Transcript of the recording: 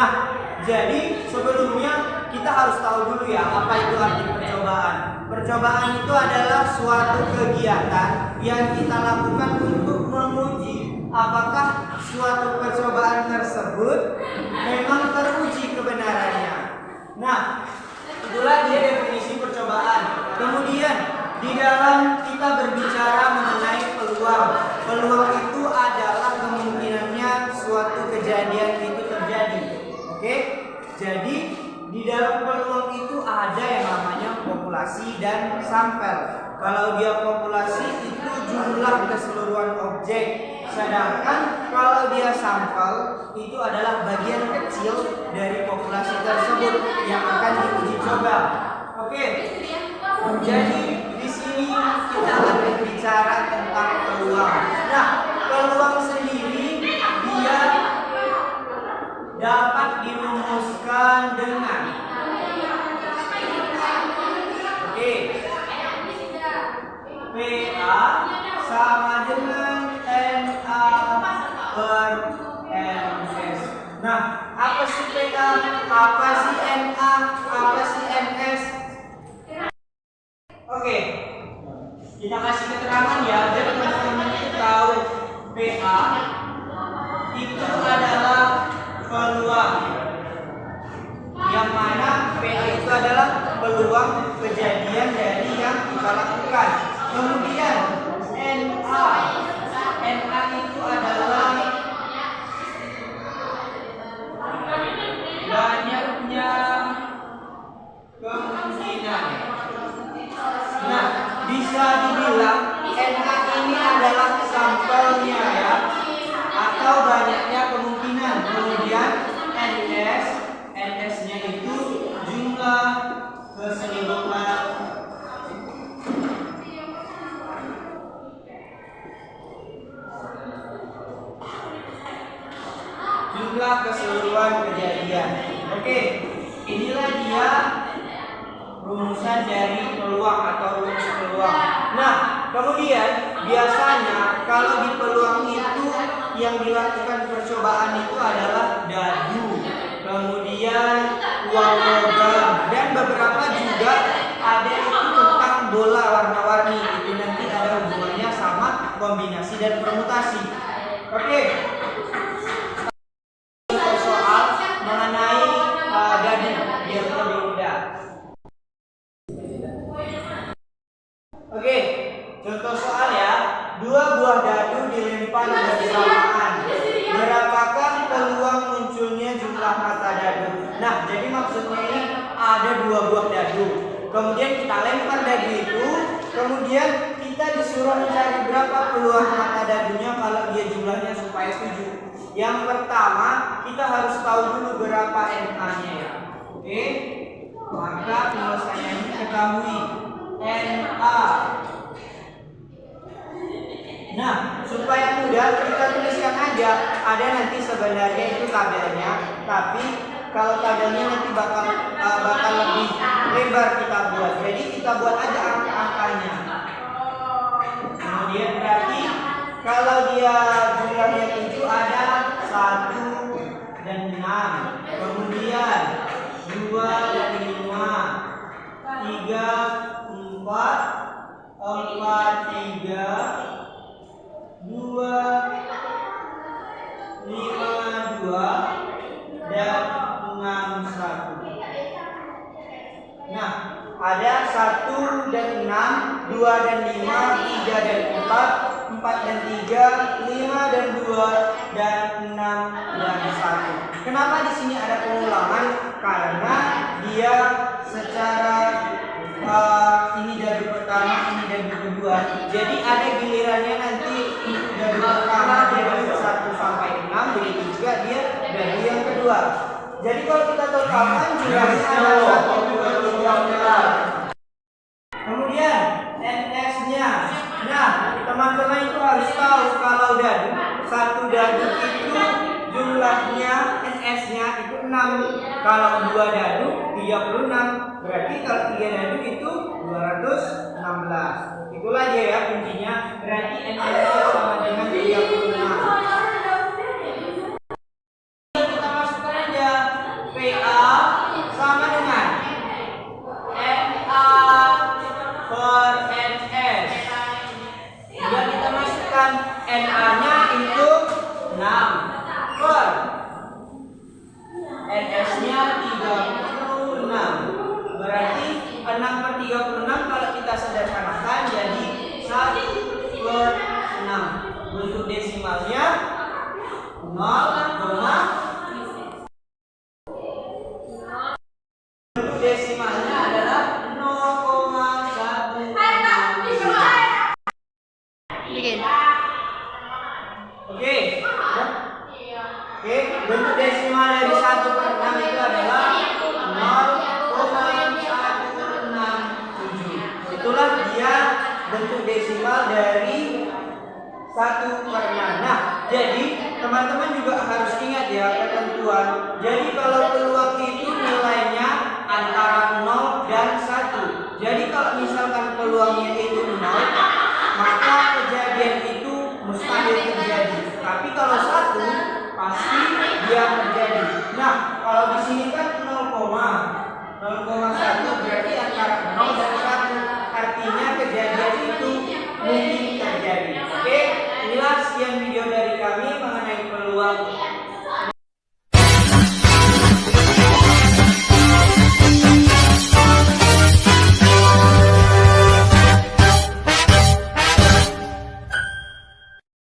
Nah, jadi sebelumnya kita harus tahu dulu ya apa itu arti percobaan. Percobaan itu adalah suatu kegiatan yang kita lakukan untuk menguji apakah suatu percobaan tersebut memang teruji kebenarannya. Nah, itulah dia definisi percobaan. Kemudian di dalam kita berbicara mengenai peluang. Peluang itu adalah kemungkinannya suatu kejadian itu terjadi. Oke? Jadi di dalam peluang itu ada yang namanya populasi dan sampel. Kalau dia populasi itu jumlah keseluruhan objek. Sedangkan kalau dia sampel itu adalah bagian kecil dari populasi tersebut yang akan diuji coba. Oke. Jadi di sini kita akan berbicara tentang peluang. Nah, peluang sendiri dia dapat dirumuskan dengan PA sama dengan NA per NS. Nah, apa sih PA? Apa sih NA? Apa sih NS? Oke, kita kasih keterangan ya, biar teman-teman itu tahu. PA itu adalah peluang, yang mana PA itu adalah peluang kejadian dari yang kita lakukan. Kemudian NA itu adalah banyaknya kemungkinan. Nah, bisa dibilang NA ini adalah sampelnya ya, atau banyaknya kemungkinan. Kemudian NS-nya itu jumlah keseluruhan kejadian. Oke, inilah dia rumusan dari peluang atau rumus peluang. Nah, kemudian biasanya kalau di peluang itu yang dilakukan percobaan itu adalah dadu, kemudian uang logam, dan beberapa juga ada itu tentang bola warna-warni. Itu nanti ada hubungannya sama kombinasi dan permutasi. Oke. Soal mengenai dadu biar lebih mudah. Oke, contoh soal ya. 2 buah dadu dilempar bersamaan. Berapakah peluang munculnya jumlah mata dadu? Nah, jadi maksudnya ini ada 2 buah dadu. Kemudian kita lempar dadu itu, kemudian kita disuruh mencari berapa peluang mata dadunya kalau dia jumlahnya supaya 7. Yang pertama, kita harus tahu dulu berapa NA-nya ya. Oke? Maka penyelesaiannya ketahui NA. Nah, supaya mudah kita tuliskan aja. Ada nanti sebenarnya itu tabelnya, tapi kalau tabelnya nanti bakal lebih lebar kita buat. Jadi kita buat aja angka-angkanya. Kemudian berarti kalau dia jumlahnya 7 ada 1 dan 6. Kemudian 2 dan 5. 3, 4, 3, 2, 5, 2, dan 6, 1. Nah, ada 1 dan 6, 2 dan 5, 3 dan 4, 4 dan 3, 5 dan 2, dan 6 dan 1. Kenapa di sini ada pengulangan? Karena dia secara ini dadu pertama, ini dadu kedua. Jadi ada gilirannya nanti dadu pertama dia dari 1 sampai 6, begitu juga dia dadu yang kedua. Jadi kalau kita totalkan jumlahnya ada 1, 2, 3, 4. Kemudian NS-nya. Nah, teman-teman itu harus tahu kalau dadu, 1 dadu itu jumlahnya NS-nya itu 6. Kalau 2 dadu 36. Berarti kalau 3 dadu itu 216. Itulah dia ya kuncinya. Berarti NS-nya sama dengan 36. Kita masukkan aja PA sama dengan NA per NS. Jika kita masukkan NA-nya itu 6 per NS-nya 36. Berarti 6 per 36 kalau kita sederhanakan jadi 1 per 6. Bentuk desimalnya 0, bentuk desimalnya adalah 0,1. Oke, bentuk desimal dari 1 per 6 itu adalah 0,167. Itulah dia bentuk desimal dari 1 per 6. Nah, jadi teman-teman juga harus ingat ya ketentuan. Jadi kalau peluang itu nilainya antara 0 dan 1. Jadi kalau misalkan peluangnya itu 0, maka kejadian itu mustahil terjadi. Tapi kalau 1 pasti dia terjadi. Nah, kalau di sini kan 0,1 berarti antara 0 dan 1.